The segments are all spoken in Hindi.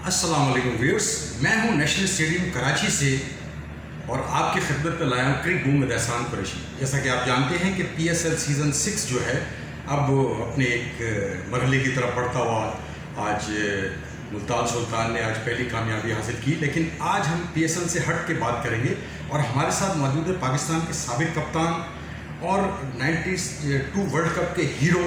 अस्सलाम वालेकुम व्यूअर्स, मैं हूं नेशनल स्टेडियम कराची से और आपकी खिदमत में लाया हूं क्रिकेट बूम में एहसान कुरैशी। जैसा कि आप जानते हैं कि PSL सीज़न 6 जो है अब अपने एक मरहले की तरफ बढ़ता हुआ आज मुल्तान सुल्तान ने आज पहली कामयाबी हासिल की। लेकिन आज हम PSL से हट के बात करेंगे और हमारे साथ मौजूद है पाकिस्तान के साबिक कप्तान और 92 वर्ल्ड कप के हीरो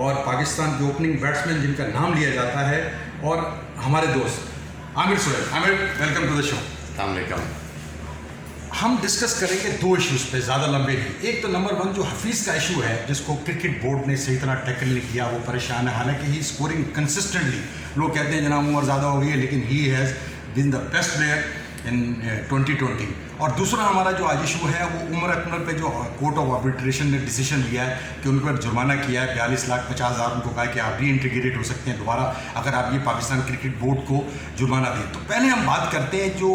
और पाकिस्तान के ओपनिंग बैट्समैन जिनका नाम लिया जाता है और हमारे दोस्त Aamir Sohail. Aamir, welcome to the show. अस्सलाम वालेकुम। हम डिस्कस करेंगे दो इश्यूज़ पे, ज़्यादा लंबे नहीं। एक तो नंबर 1 जो हफीज़ का इशू है जिसको क्रिकेट बोर्ड ने सही तरह टैकल नहीं किया, वो परेशान है। हालांकि ही स्कोरिंग कंसिस्टेंटली, लोग कहते हैं जनाब उम्र ज़्यादा हो गई है, लेकिन he has been the best player in 2020। और दूसरा हमारा जो आज इशू है वो उमर अकमल पे जो कोर्ट ऑफ आर्बिट्रेशन ने डिसीजन लिया है कि उन पर जुर्माना किया है 42,50,000। उनको कहा कि आप री इंटीग्रेट हो सकते हैं दोबारा अगर आप ये पाकिस्तान क्रिकेट बोर्ड को जुर्माना दें। तो पहले हम बात करते हैं जो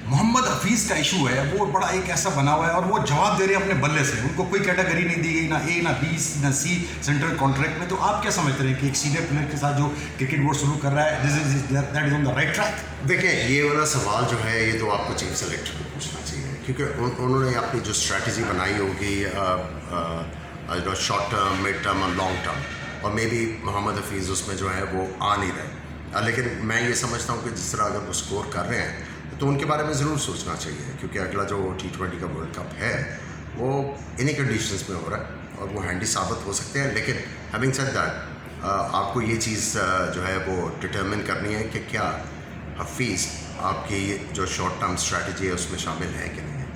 मोहम्मद हफीज़ का इशू है, वो बड़ा एक ऐसा बना हुआ है और वो जवाब दे रहे हैं अपने बल्ले से। उनको कोई कैटेगरी नहीं दी गई, ना A ना B ना C सेंट्रल कॉन्ट्रैक्ट में। तो आप क्या समझते हैं कि एक सीनियर प्लेयर के साथ जो क्रिकेट बोर्ड शुरू कर रहा है that is on the right track? देखिए, ये वाला सवाल जो है ये तो आपको चीफ सेलेक्टर को पूछना चाहिए, क्योंकि उन्होंने अपनी जो स्ट्रैटेजी बनाई होगी शॉर्ट टर्म, मिड टर्म और लॉन्ग टर्म, और मे बी मोहम्मद हफीज़ उसमें जो है वो आ नहीं रहे। लेकिन मैं ये समझता हूँ कि जिस तरह अगर वो स्कोर कर रहे हैं तो उनके बारे में ज़रूर सोचना चाहिए, क्योंकि अगला जो T20 का वर्ल्ड कप है वो इन्हीं कंडीशंस में हो रहा है और वो हैंडी साबित हो सकते हैं। लेकिन हैविंग सेड दैट, आपको ये चीज़ जो है वो डिटर्मिन करनी है कि क्या हफीज़ आपकी जो शॉर्ट टर्म स्ट्रैटेजी है उसमें शामिल है कि नहीं है।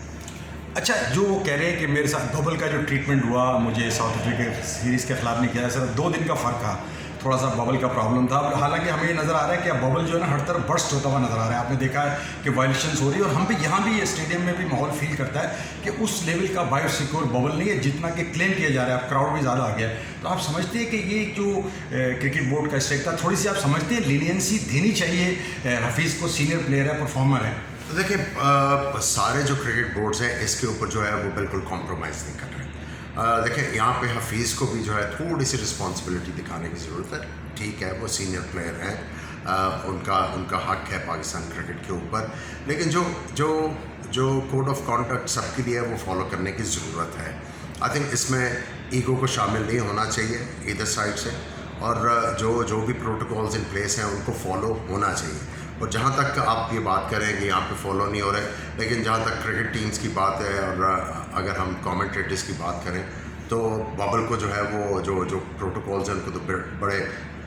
अच्छा, जो वो कह रहे हैं कि मेरे साथ बबल का जो ट्रीटमेंट हुआ, मुझे साउथ अफ्रीका सीरीज़ के खिलाफ नहीं किया, सिर्फ 2 दिन का फ़र्क था, थोड़ा सा बबल का प्रॉब्लम था। हालांकि हमें ये नज़र आ रहा है कि अब बबल जो है ना हर तरफ बर्स्ट होता हुआ नज़र आ रहा है। आपने देखा है कि वायलेशंस हो रही है और हम भी यहाँ भी ये स्टेडियम में भी माहौल फील करता है कि उस लेवल का बायो सिक्योर बबल नहीं है जितना कि क्लेम किया जा रहा है। अब क्राउड भी ज़्यादा आ गया है। तो आप समझते हैं कि ये जो क्रिकेट बोर्ड का स्टेक था, थोड़ी सी आप समझते हैं लीनियंसी देनी चाहिए हफीज़ को? सीनियर प्लेयर है, परफॉर्मर है। तो देखिए, सारे जो क्रिकेट बोर्ड्स हैं इसके ऊपर जो है वो बिल्कुल कॉम्प्रोमाइज़ नहीं कर रहे। देखिए, यहाँ पे हफीज़ को भी जो है थोड़ी सी रिस्पॉन्सिबिलिटी दिखाने की ज़रूरत है। ठीक है, वो सीनियर प्लेयर हैं, उनका हक है पाकिस्तान क्रिकेट के ऊपर, लेकिन जो कोड ऑफ कॉन्डक्ट सबके लिए है वो फॉलो करने की ज़रूरत है। आई थिंक इसमें ईगो को शामिल नहीं होना चाहिए इधर साइड से, और जो भी प्रोटोकॉल्स इन प्लेस हैं उनको फॉलो होना चाहिए। और जहाँ तक आप ये बात करें कि यहाँ पे फॉलो नहीं हो रहे, लेकिन जहाँ तक क्रिकेट टीम्स की बात है और अगर हम कमेंटेटर्स की बात करें तो बबल को जो है वो जो प्रोटोकॉल्स हैं उनको तो बड़े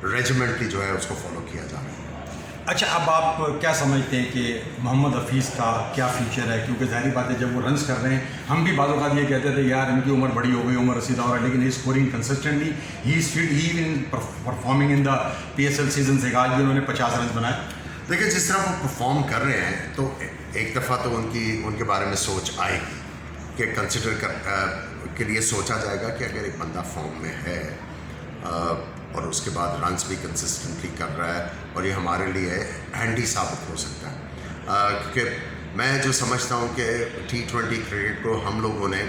रेजिमेंटली जो है उसको फॉलो किया जा रहा है। अच्छा, अब आप क्या समझते हैं कि मोहम्मद हफीज़ का क्या फ्यूचर है? क्योंकि जाहिर बात है जब वो रन्स कर रहे हैं, हम भी बाज़ औक़ात ये कहते थे यार इनकी उम्र बड़ी हो गई, उम्र रसीदा हो रहा है, लेकिन he scoring consistently, he is fit, he in performing in the PSL season से। आज भी उन्होंने 50 रन बनाए। देखिए, जिस तरह वो परफॉर्म कर रहे हैं तो एक दफ़ा तो उनके बारे में सोच आएगी कि कंसिडर के लिए सोचा जाएगा कि अगर एक बंदा फॉर्म में है और उसके बाद रन्स भी कंसिस्टेंटली कर रहा है और ये हमारे लिए हैंडी साबित हो सकता है। क्योंकि मैं जो समझता हूँ कि T20 क्रिकेट को हम लोगों ने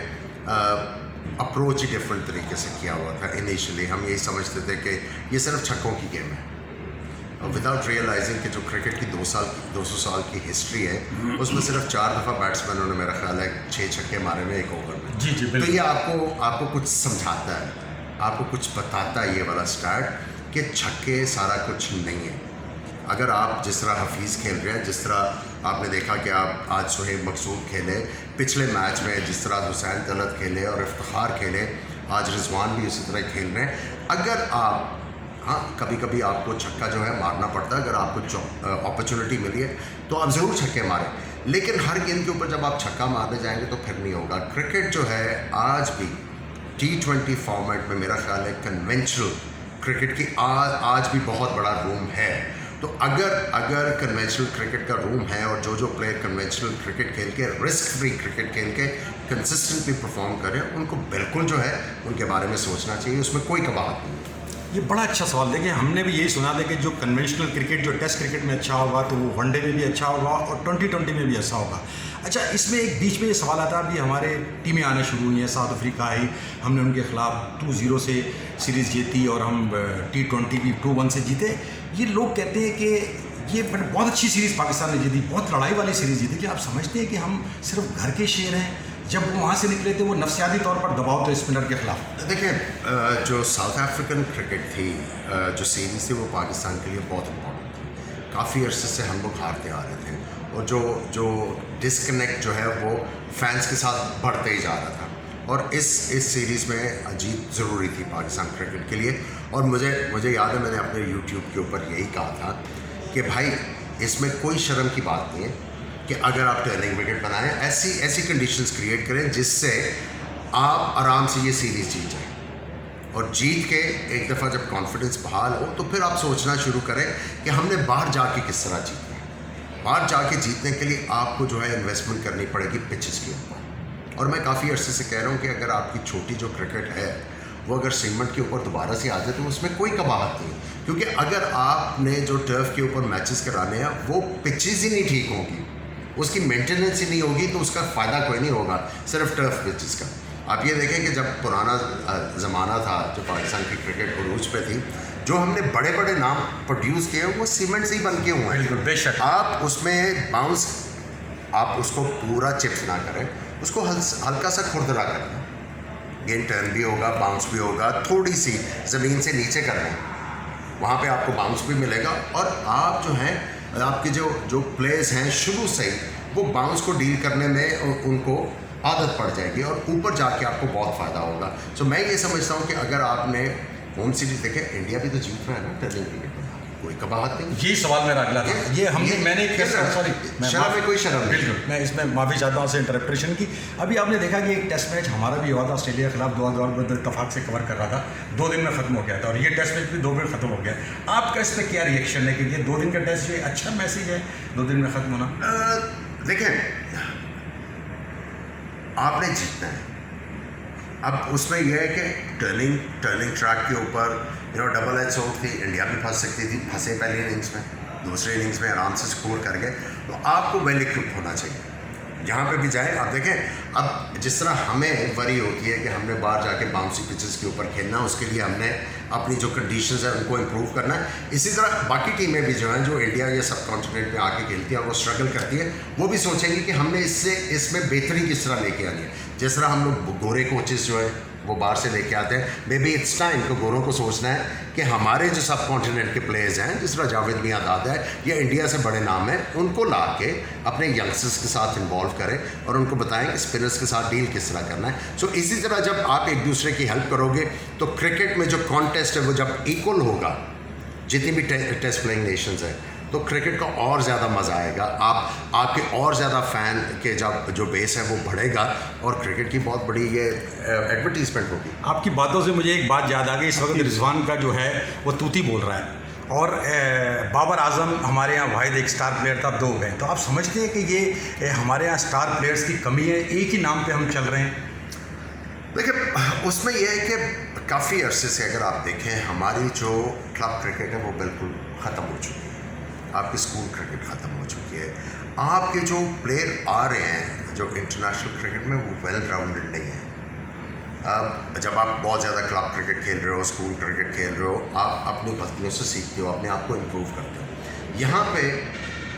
अप्रोच ही डिफरेंट तरीके से किया हुआ था। इनिशियली हम यही समझते थे कि ये सिर्फ छक्कों की गेम है, विदाउट रियलाइजिंग कि जो क्रिकेट की 200 साल की हिस्ट्री है उसमें सिर्फ 4 दफ़ा बैट्समैनों ने, मेरा ख्याल है, 6 छक्के मारे हुए एक ओवर में। जी तो ये आपको कुछ समझाता है, आपको कुछ बताता है ये वाला स्टार्ट कि छक्के सारा कुछ नहीं है। अगर आप जिस तरह हफीज़ खेल रहे हैं, जिस तरह आपने देखा कि आप आज सुहेब मकसूद खेले, पिछले मैच में जिस तरह हुसैन तलत खेले और इफ्तिखार खेले, आज रिजवान भी उसी तरह खेल रहे हैं। अगर आप कभी कभी आपको छक्का जो है मारना पड़ता है, अगर आपको अपॉर्चुनिटी मिली है तो आप ज़रूर छक्के मारें, लेकिन हर गेंद के ऊपर जब आप छक्का मारने जाएंगे तो फिर नहीं होगा। क्रिकेट जो है आज भी T20 फॉर्मेट में मेरा ख्याल है कन्वेंशनल क्रिकेट की आज भी बहुत बड़ा रूम है। तो अगर कन्वेंशनल क्रिकेट का रूम है और जो प्लेयर कन्वेंशनल क्रिकेट खेल के, रिस्क फ्री क्रिकेट खेल के कंसिस्टेंटली परफॉर्म करें, उनको बिल्कुल जो है उनके बारे में सोचना चाहिए, उसमें कोई कबाहत नहीं। ये बड़ा अच्छा सवाल। देखिए, हमने भी यही सुना था कि जो कन्वेंशनल क्रिकेट जो टेस्ट क्रिकेट में अच्छा होगा तो वो वनडे में भी अच्छा होगा और 2020 में भी अच्छा होगा। अच्छा, इसमें एक बीच में ये सवाल आता है, अभी हमारे टीमें आना शुरू हुई हैं, साउथ अफ्रीका आई, हमने उनके खिलाफ 2-0 से सीरीज़ जीती और हम T20 भी 2-1 से जीते। ये लोग कहते हैं कि ये बहुत अच्छी सीरीज़ पाकिस्तान ने जीती, बहुत लड़ाई वाली सीरीज़ जीती। कि आप समझते हैं कि हम सिर्फ घर के शेर हैं? जब वो वहाँ से निकले थे वो नफसियाती तौर पर दबाव थे स्पिनर के खिलाफ। देखिए, जो साउथ अफ्रीकन क्रिकेट थी, जो सीरीज़ थी, वो पाकिस्तान के लिए बहुत इम्पोर्टेंट थी। काफ़ी अरसे से हम लोग हारते आ रहे थे और जो डिस्कनेक्ट जो है वो फैंस के साथ बढ़ते ही जा रहा था। और इस सीरीज़ में जीत ज़रूरी थी पाकिस्तान क्रिकेट के लिए। और मुझे याद है मैंने अपने यूट्यूब के ऊपर यही कहा था कि भाई इसमें कोई शर्म की बात नहीं है कि अगर आप टर्निंग विकेट बनाएं, ऐसी कंडीशंस क्रिएट करें जिससे आप आराम से ये सीरीज़ जीत जाएं। और जीत के एक दफ़ा जब कॉन्फिडेंस बहाल हो तो फिर आप सोचना शुरू करें कि हमने बाहर जाके किस तरह जीतना है। बाहर जाके जीतने के लिए आपको जो है इन्वेस्टमेंट करनी पड़ेगी पिचेस के ऊपर। और मैं काफ़ी अरसे से कह रहा हूँ कि अगर आपकी छोटी जो क्रिकेट है वो अगर सीमेंट के ऊपर दोबारा से आ जाए तो उसमें कोई कबाहत नहीं, क्योंकि अगर आपने जो टर्फ के ऊपर मैचेस कराने हैं वो पिचेस ही नहीं ठीक होगी, उसकी मेंटेनेंस ही नहीं होगी, तो उसका फ़ायदा कोई नहीं होगा सिर्फ टर्फ पिचेस का। आप ये देखें कि जब पुराना ज़माना था, जो पाकिस्तान की क्रिकेट उरूज पे थी, जो हमने बड़े बड़े नाम प्रोड्यूस किए वो सीमेंट से ही बन के हुए हैं। बेशक आप उसमें बाउंस, आप उसको पूरा चिप्स ना करें, उसको हल्का सा खुरदरा करें, गेंद टर्न भी होगा, बाउंस भी होगा, थोड़ी सी ज़मीन से नीचे कर लें, वहाँ पे आपको बाउंस भी मिलेगा। और आप जो हैं, आपके जो प्लेयर्स हैं शुरू से ही वो बाउंस को डील करने में उनको आदत पड़ जाएगी और ऊपर जाके आपको बहुत फ़ायदा होगा। सो मैं ये समझता हूँ कि अगर आपने होम सीरीज देखे, इंडिया भी तो जीत रहा है ना टर्निंग क्रिकेट में, कोई कबाहत नहीं। यही सवाल मेरा अगला था। मैंने शर्म में कोई शर्म नहीं। बिल्कुल, मैं इसमें माफ़ी चाहता हूँ से इंटरप्रेशन की। अभी आपने देखा कि एक टेस्ट मैच हमारा भी हुआ था ऑस्ट्रेलिया के खिलाफ, 2 ओवर इत्तेफाक से कवर कर रहा था, 2 दिन में ख़त्म हो गया था, और ये टेस्ट मैच भी 2 दिन में ख़त्म हो गया। आपका इस पर क्या रिएक्शन है कि ये 2 दिन का टेस्ट जो अच्छा मैसेज है 2 दिन में ख़त्म होना? देखें, आपने जीतना है। अब उसमें यह है कि टर्निंग ट्रैक के ऊपर डबल एज सोर्ड थी, इंडिया भी फंस सकती थी, फंसे पहली इनिंग्स में, दूसरी इनिंग्स में आराम से स्कोर कर गए। तो आपको वेल इक्विप्ड होना चाहिए जहाँ पे भी जाए। आप देखें, अब जिस तरह हमें वरी होती है कि हमने बाहर जाके बाउंसी पिचेस के ऊपर खेलना, उसके लिए हमने अपनी जो कंडीशंस है उनको इम्प्रूव करना है। इसी तरह बाकी टीमें भी जो हैं, जो इंडिया या सब कॉन्टिनेंट में आके खेलती हैं, वो स्ट्रगल करती है, वो भी सोचेंगी कि हमने इसमें बेहतरी किस तरह लेके आनी है। जिस तरह हम लोग गोरे कोचेस जो हैं वो बाहर से लेके आते हैं, मे बी इट्स टाइम को गोरों को सोचना है कि हमारे जो सब कॉन्टिनेंट के प्लेयर्स हैं, जिस तरह जावेद मियां दाद है या इंडिया से बड़े नाम हैं, उनको ला के अपने यंगस्टर्स के साथ इन्वॉल्व करें और उनको बताएं कि स्पिनर्स के साथ डील किस तरह करना है। सो इसी तरह जब आप एक दूसरे की हेल्प करोगे तो क्रिकेट में जो कॉन्टेस्ट है वो जब इक्वल होगा, जितनी भी टेस्ट प्लेइंग नेशंस हैं, तो क्रिकेट का और ज़्यादा मज़ा आएगा। आपके और ज़्यादा फ़ैन के जो बेस है वो बढ़ेगा और क्रिकेट की बहुत बड़ी ये एडवर्टीजमेंट होगी। आपकी बातों से मुझे एक बात याद आ गई। इस वक्त रिजवान का जो है वो तूती बोल रहा है और बाबर आजम हमारे यहाँ वाहिद एक स्टार प्लेयर था, अब 2 हो गए। तो आप समझते हैं कि ये हमारे यहाँ स्टार प्लेयर्स की कमी है, एक ही नाम पे हम चल रहे हैं? देखिए, उसमें यह है कि काफ़ी अरसे से अगर आप देखें, हमारी जो क्लब क्रिकेट है वो बिल्कुल ख़त्म हो चुकी है। आपकी स्कूल क्रिकेट ख़त्म हो चुकी है। आपके जो प्लेयर आ रहे हैं जो इंटरनेशनल क्रिकेट में, वो वेल राउंडेड नहीं है। अब जब आप बहुत ज़्यादा क्लब क्रिकेट खेल रहे हो, स्कूल क्रिकेट खेल रहे हो, आप अपनी गलतियों से सीखते हो, अपने आप को इम्प्रूव करते हो। यहाँ पे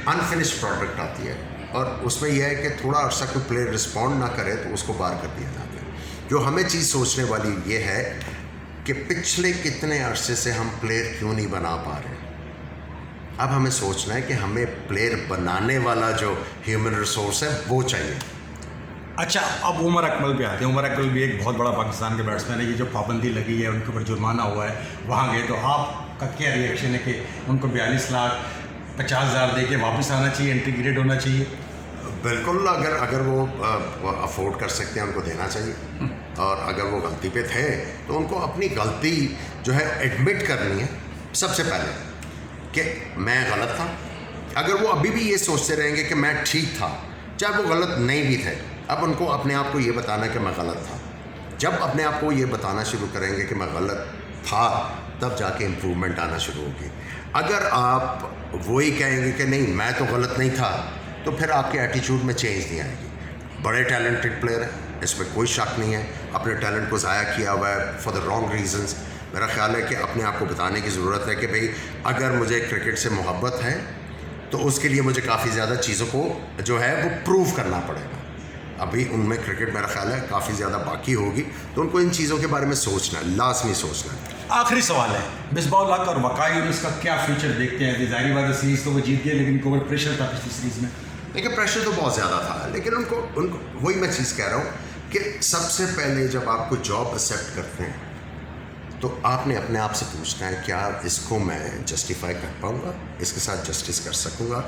अनफिनिश्ड प्रोडक्ट आती है और उसमें यह है कि थोड़ा अर्सा कोई प्लेयर रिस्पॉन्ड ना करे तो उसको बाहर कर दिया जाता है। जो हमें चीज़ सोचने वाली ये है कि पिछले कितने अरसे से हम प्लेयर क्यों नहीं बना पा रहे। अब हमें सोचना है कि हमें प्लेयर बनाने वाला जो ह्यूमन रिसोर्स है वो चाहिए। अच्छा, अब उमर अकमल पे आते हैं। उमर अकमल भी एक बहुत बड़ा पाकिस्तान के बैट्समैन है। ये जो पाबंदी लगी है, उनके ऊपर जुर्माना हुआ है, वहाँ गए, तो आपका क्या रिएक्शन है कि उनको 42,50,000 दे के वापस आना चाहिए, इंटीग्रेट होना चाहिए? बिल्कुल, अगर वो अफोर्ड कर सकते हैं उनको देना चाहिए। और अगर वो गलती पे थे तो उनको अपनी गलती जो है एडमिट करनी है सबसे पहले कि मैं गलत था। अगर वो अभी भी ये सोचते रहेंगे कि मैं ठीक था, चाहे वो गलत नहीं भी थे, अब उनको अपने आप को ये बताना कि मैं गलत था। जब अपने आप को ये बताना शुरू करेंगे कि मैं गलत था, तब जाके इम्प्रूवमेंट आना शुरू होगी। अगर आप वही कहेंगे कि नहीं मैं तो गलत नहीं था, तो फिर आपके एटीट्यूड में चेंज नहीं आएगी। बड़े टैलेंटेड प्लेयर हैं, इसमें कोई शक नहीं है, अपने टैलेंट को ज़ाया किया हुआ है फॉर द रॉन्ग रीजंस। मेरा ख्याल है कि अपने आप को बताने की ज़रूरत है कि भाई अगर मुझे क्रिकेट से मोहब्बत है तो उसके लिए मुझे काफ़ी ज़्यादा चीज़ों को जो है वो प्रूव करना पड़ेगा। अभी उनमें क्रिकेट मेरा ख्याल है काफ़ी ज़्यादा बाकी होगी, तो उनको इन चीज़ों के बारे में सोचना है, लाजमी सोचना है। आखिरी सवाल है, मिसबाह-उल हक और वक़ार यूनुस का क्या फ्यूचर देखते हैं? ज़ाहिर बात है सीरीज़ तो वो जीत गए, लेकिन उनको प्रेशर था पिछली सीरीज़ में। देखिए प्रेशर तो बहुत ज़्यादा था, लेकिन उनको वही मैं चीज़ कह रहा हूँ कि सबसे पहले जब आपको जॉब एक्सेप्ट करते हैं तो आपने अपने आप से पूछना है क्या इसको मैं जस्टिफाई कर पाऊँगा, इसके साथ जस्टिस कर सकूँगा,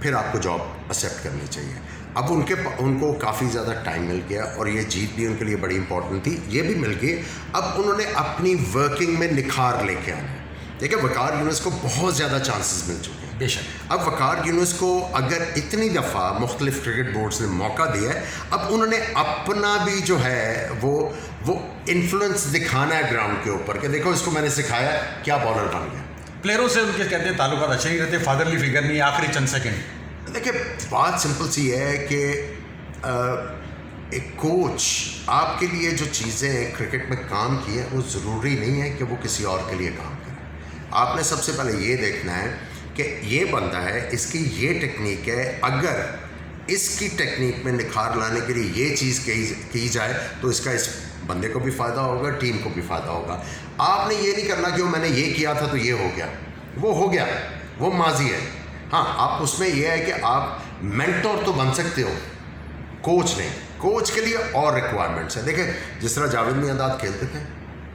फिर आपको जॉब एक्सेप्ट करनी चाहिए। अब उनको काफ़ी ज़्यादा टाइम मिल गया और ये जीत भी उनके लिए बड़ी इंपॉर्टेंट थी, ये भी मिल गई। अब उन्होंने अपनी वर्किंग में निखार लेके आना है। देखिए वक़ार यूनुस को बहुत ज़्यादा चांसेस मिल चुके हैं बेशक। अब वक़ार यूनुस को अगर इतनी दफ़ा मुख्तलिफ क्रिकेट बोर्ड्स ने मौका दिया है, अब उन्होंने अपना भी जो है वो इन्फ्लुएंस दिखाना है ग्राउंड के ऊपर कि देखो इसको मैंने सिखाया, क्या बॉलर बन गया। प्लेयरों से उनके कहते हैं ताल्लुकात अच्छे नहीं रहते, फादरली फिगर नहीं, आखिरी चंद सेकंड। देखिए बात सिंपल सी है कि एक कोच आपके लिए जो चीज़ें क्रिकेट में काम की हैं वो ज़रूरी नहीं है कि वो किसी और के लिए काम करे। आपने सबसे पहले ये देखना है कि ये बंदा है, इसकी ये टेक्निक है, अगर इसकी टेक्निक में निखार लाने के लिए ये चीज़ की जाए तो इसका इस बंदे को भी फ़ायदा होगा, टीम को भी फ़ायदा होगा। आपने ये नहीं करना कि वो मैंने ये किया था तो ये हो गया, वो हो गया, वो माजी है। हाँ, आप उसमें यह है कि आप मेंटोर तो बन सकते हो, कोच नहीं। कोच के लिए और रिक्वायरमेंट्स है। देखिए जिस तरह जावेद मियांदाद खेलते थे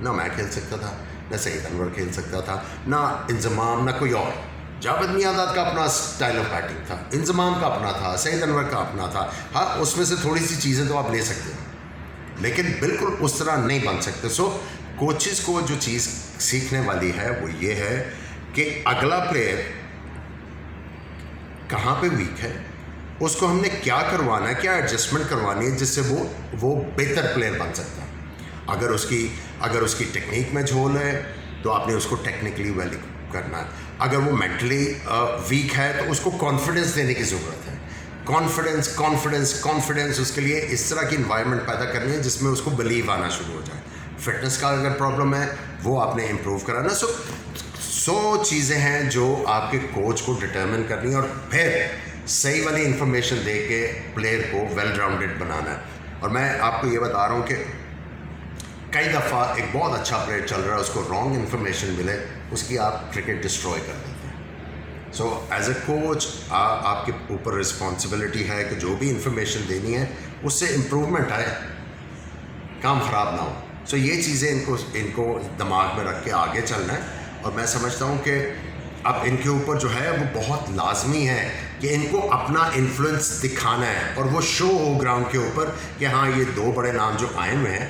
ना, मैं खेल सकता था, ना सईद अनवर खेल सकता था, ना इंजमाम, ना कोई और। जावेद मियांदाद का अपना स्टाइल ऑफ बैटिंग था, इंजमाम का अपना था, सईद अनवर का अपना था। हाँ, उसमें से थोड़ी सी चीज़ें तो आप ले सकते हो, लेकिन बिल्कुल उस तरह नहीं बन सकते। सो कोचेस को जो चीज़ सीखने वाली है वो ये है कि अगला प्लेयर कहाँ पे वीक है, उसको हमने क्या करवाना है, क्या एडजस्टमेंट करवानी है जिससे वो बेहतर प्लेयर बन सकता है। अगर उसकी टेक्निक में झोल है तो आपने उसको टेक्निकली वेल करना है। अगर वो मेंटली वीक है तो उसको कॉन्फिडेंस देने की ज़रूरत है। कॉन्फिडेंस उसके लिए इस तरह की इन्वायरमेंट पैदा करनी है जिसमें उसको बिलीव आना शुरू हो जाए। फिटनेस का अगर प्रॉब्लम है वो आपने इम्प्रूव कराना। सो चीज़ें हैं जो आपके कोच को डिटर्मिन करनी है और फिर सही वाली इंफॉर्मेशन दे के प्लेयर को वेल राउंडेड बनाना है। और मैं आपको ये बता रहा हूँ कि कई दफ़ा एक बहुत अच्छा प्लेयर चल रहा है, उसको रॉन्ग इन्फॉर्मेशन मिले, उसकी आप क्रिकेट डिस्ट्रॉय कर देते हैं। सो एज ए कोच आपके ऊपर रिस्पॉन्सिबिलिटी है कि जो भी इंफॉर्मेशन देनी है उससे इम्प्रूवमेंट आए, काम ख़राब ना हो। सो ये चीज़ें इनको दिमाग में रख के आगे चलना है। और मैं समझता हूँ कि अब इनके ऊपर जो है वो बहुत लाजमी है कि इनको अपना इन्फ्लुएंस दिखाना है और वो शो हो ग्राउंड के ऊपर कि हाँ ये दो बड़े नाम जो आए हुए हैं,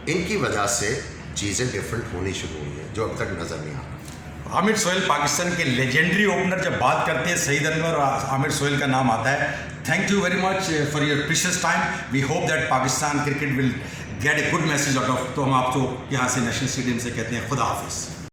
इनकी वजह से चीज़ें डिफरेंट होनी शुरू हुई हैं जो अब तक नज़र नहीं आ रहा। आमिर सोहेल पाकिस्तान के लेजेंडरी ओपनर, जब बात करते हैं सईद अनवर और आमिर सोहेल का नाम आता है। Thank you very much for your precious time. We hope that Pakistan cricket will get a good message out of. तो हम आपको यहाँ से नेशनल स्टेडियम से कहते हैं खुदा हाफिज़।